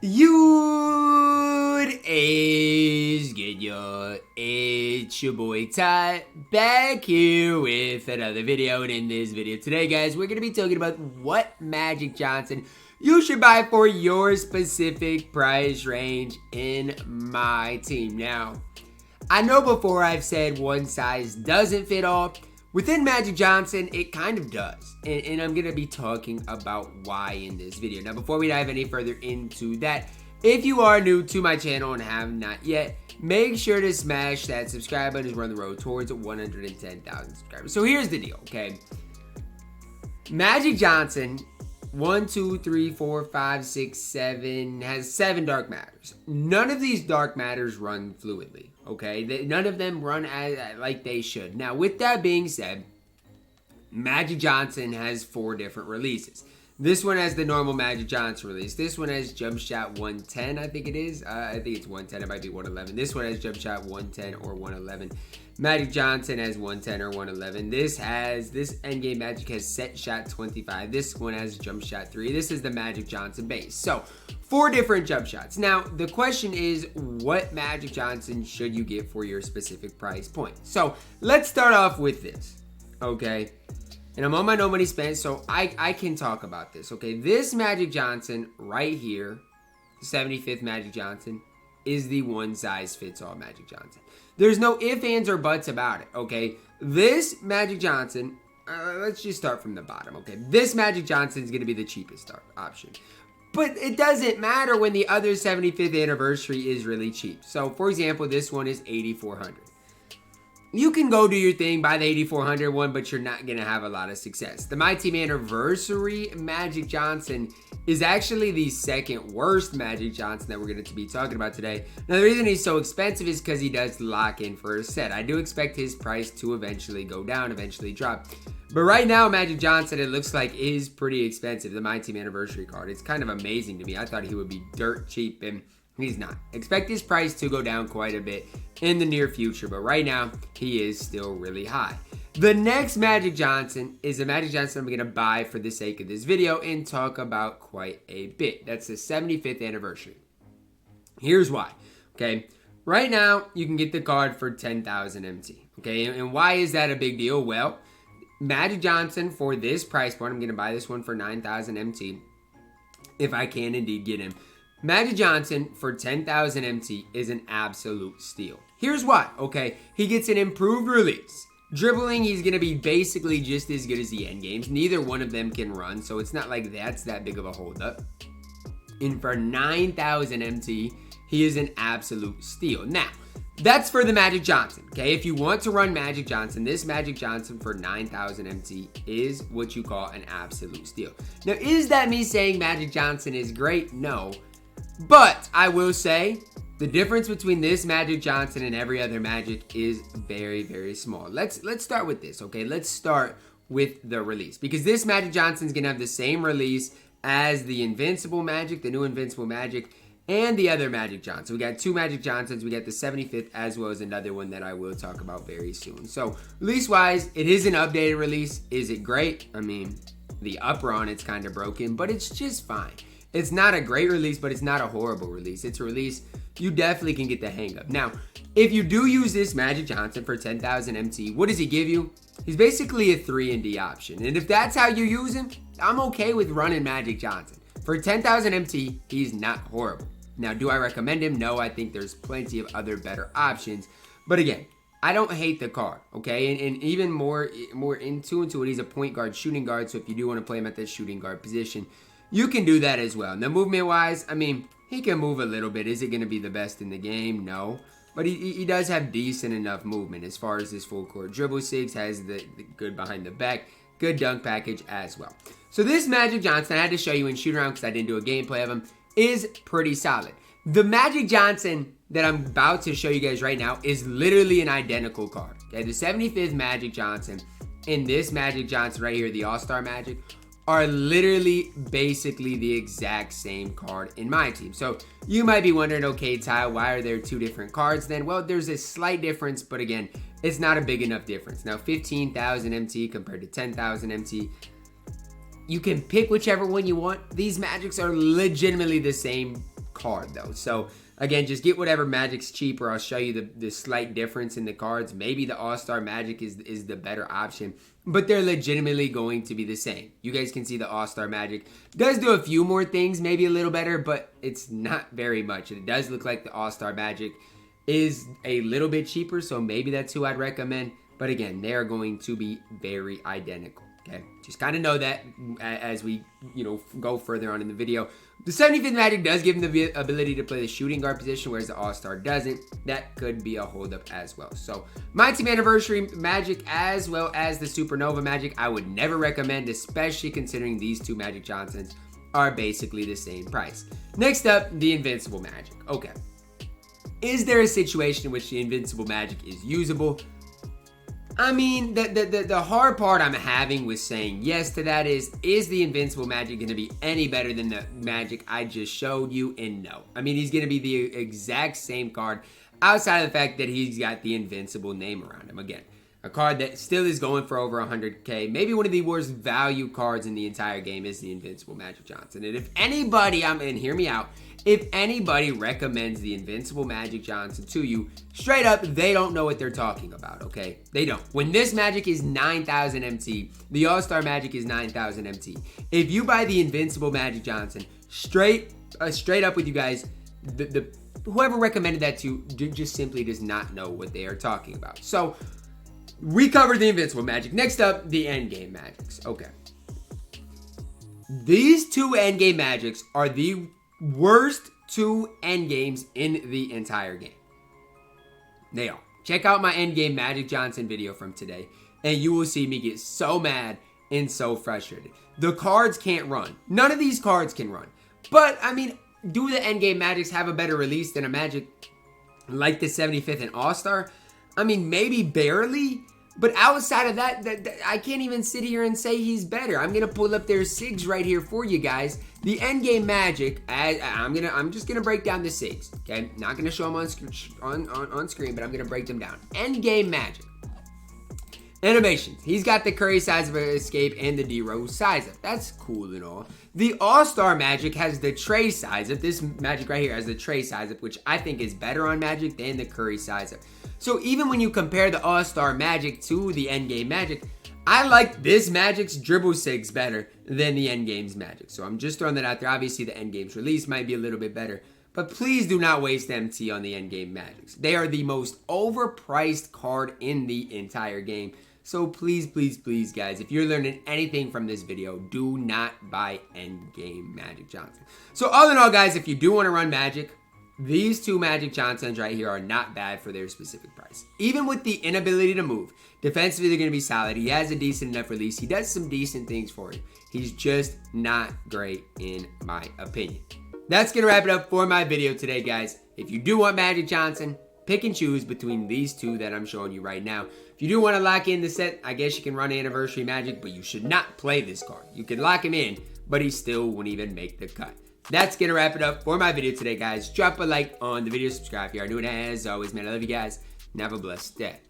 What is good, y'all? It's your boy Ty, back here with another video. And in this video today, guys, we're going to be talking about what Magic Johnson you should buy for your specific price range in my team. Now, I know before I've said one size doesn't fit all. Within Magic Johnson, it kind of does, and I'm going to be talking about why in this video. Now, before we dive any further into that, if you are new to my channel and have not yet, make sure to smash that subscribe button as we're on the road towards 110,000 subscribers. So here's the deal, okay? Magic Johnson, 1, 2, 3, 4, 5, 6, 7, has 7 dark matters. None of these dark matters run fluidly, okay? None of them run like they should. Now, with that being said, Magic Johnson has 4 different releases. This one has the normal Magic Johnson release. This one has Jump Shot 110, I think it is. I think it's 110. It might be 111. This one has Jump Shot 110 or 111. Magic Johnson has 110 or 111. This Endgame Magic has Set Shot 25. This one has Jump Shot 3. This is the Magic Johnson base. So, 4 different jump shots. Now, the question is, what Magic Johnson should you get for your specific price point? So, let's start off with this, okay? And I'm on my no money spent, so I can talk about this, okay? This Magic Johnson right here, 75th Magic Johnson, is the one size fits all Magic Johnson. There's no ifs, ands, or buts about it, okay? This Magic Johnson, let's just start from the bottom, okay? This Magic Johnson is going to be the cheapest option. But it doesn't matter when the other 75th anniversary is really cheap. So, for example, this one is $8,400. You can go do your thing, buy the $8,400 one, but you're not going to have a lot of success. The MyTeam Anniversary Magic Johnson is actually the second worst Magic Johnson that we're going to be talking about today. Now, the reason he's so expensive is because he does lock in for a set. I do expect his price to eventually go down, eventually drop. But right now, Magic Johnson, it looks like, is pretty expensive. The MyTeam Anniversary card. It's kind of amazing to me. I thought he would be dirt cheap, and he's not. Expect his price to go down quite a bit in the near future, but right now, he is still really high. The next Magic Johnson is a Magic Johnson I'm going to buy for the sake of this video and talk about quite a bit. That's the 75th anniversary. Here's why, okay? Right now, you can get the card for 10,000 MT, okay? And why is that a big deal? Well, Magic Johnson, for this price point, I'm going to buy this one for 9,000 MT if I can indeed get him. Magic Johnson for 10,000 MT is an absolute steal. Here's why, okay? He gets an improved release. Dribbling, he's going to be basically just as good as the end games. Neither one of them can run, so it's not like that's that big of a holdup. And for 9,000 MT, he is an absolute steal. Now, that's for the Magic Johnson, okay? If you want to run Magic Johnson, this Magic Johnson for 9,000 MT is what you call an absolute steal. Now, is that me saying Magic Johnson is great? No. But I will say the difference between this Magic Johnson and every other Magic is very, very small. Let's start with this, okay? Let's start with the release, because this Magic Johnson is going to have the same release as the Invincible Magic, the new Invincible Magic, and the other Magic Johnson. We got 2 Magic Johnsons. We got the 75th as well as another one that I will talk about very soon. So release-wise, it is an updated release. Is it great? I mean, the upper on it's kind of broken, but it's just fine. It's not a great release, but it's not a horrible release. It's a release you definitely can get the hang of. Now, if you do use this Magic Johnson for 10,000 MT, what does he give you? He's basically a 3-and-D option. And if that's how you use him, I'm okay with running Magic Johnson. For 10,000 MT, he's not horrible. Now, do I recommend him? No, I think there's plenty of other better options. But again, I don't hate the card, okay? And even more into it, he's a point guard, shooting guard. So if you do want to play him at the shooting guard position, you can do that as well. Now, movement-wise, I mean, he can move a little bit. Is it going to be the best in the game? No. But he does have decent enough movement as far as his full court dribble. 6 has the good behind the back, good dunk package as well. So this Magic Johnson, I had to show you in shoot-around because I didn't do a gameplay of him, is pretty solid. The Magic Johnson that I'm about to show you guys right now is literally an identical card. Okay, the 75th Magic Johnson and this Magic Johnson right here, the All-Star Magic, are literally basically the exact same card in my team. So you might be wondering, okay, Ty, why are there 2 different cards then? Well, there's a slight difference, but again, it's not a big enough difference. Now, 15,000 MT compared to 10,000 MT. You can pick whichever one you want. These Magics are legitimately the same card though. So again, just get whatever Magic's cheaper. I'll show you the slight difference in the cards. Maybe the All-Star Magic is the better option, but they're legitimately going to be the same. You guys can see the All-Star Magic does do a few more things, maybe a little better, but it's not very much. And it does look like the All-Star Magic is a little bit cheaper, so maybe that's who I'd recommend. But again, they're going to be very identical. Okay, just kind of know that as we, go further on in the video. The 75th Magic does give him the ability to play the shooting guard position, whereas the All-Star doesn't. That could be a holdup as well. So, MyTeam Anniversary Magic as well as the Supernova Magic, I would never recommend, especially considering these two Magic Johnsons are basically the same price. Next up, the Invincible Magic. Okay, is there a situation in which the Invincible Magic is usable? I mean, the hard part I'm having with saying yes to that is the Invincible Magic going to be any better than the Magic I just showed you? And no. I mean, he's going to be the exact same card outside of the fact that he's got the Invincible name around him. Again, a card that still is going for over 100K. Maybe one of the worst value cards in the entire game is the Invincible Magic Johnson. And if anybody, and hear me out, if anybody recommends the Invincible Magic Johnson to you, straight up, they don't know what they're talking about, okay? They don't. When this Magic is 9,000 MT, the All-Star Magic is 9,000 MT. If you buy the Invincible Magic Johnson, straight up with you guys, whoever recommended that to you just simply does not know what they are talking about. So, we covered the Invincible Magic. Next up, the Endgame Magics. Okay. These two Endgame Magics are the worst two Endgames in the entire game. They are. Check out my Endgame Magic Johnson video from today, and you will see me get so mad and so frustrated. The cards can't run. None of these cards can run. But, I mean, do the Endgame Magics have a better release than a Magic like the 75th and All-Star? I mean, maybe barely. But outside of that, I can't even sit here and say he's better. I'm gonna pull up their SIGs right here for you guys. The Endgame Magic, I'm just gonna break down the SIGs. Okay, not gonna show them on screen, but I'm gonna break them down. Endgame Magic. Animations. He's got the Curry size of escape and the D-Rose size up. That's cool and all. The All-Star Magic has the Trey size up. This Magic right here has the Trey size up, which I think is better on Magic than the Curry size up. So even when you compare the All-Star Magic to the Endgame Magic, I like this Magic's dribble SIGs better than the Endgame's Magic. So I'm just throwing that out there. Obviously, the Endgame's release might be a little bit better, but please do not waste MT on the Endgame Magics. They are the most overpriced card in the entire game. So please, please, please, guys, if you're learning anything from this video, do not buy Endgame Magic Johnson. So all in all, guys, if you do want to run Magic, these two Magic Johnsons right here are not bad for their specific price. Even with the inability to move, defensively they're going to be solid. He has a decent enough release. He does some decent things for you. He's just not great in my opinion. That's going to wrap it up for my video today, guys. If you do want Magic Johnson, pick and choose between these two that I'm showing you right now. If you do want to lock in the set, I guess you can run Anniversary Magic, but you should not play this card. You can lock him in, but he still won't even make the cut. That's going to wrap it up for my video today, guys. Drop a like on the video, subscribe if you are new, and as always, man, I love you guys, and have a blessed day.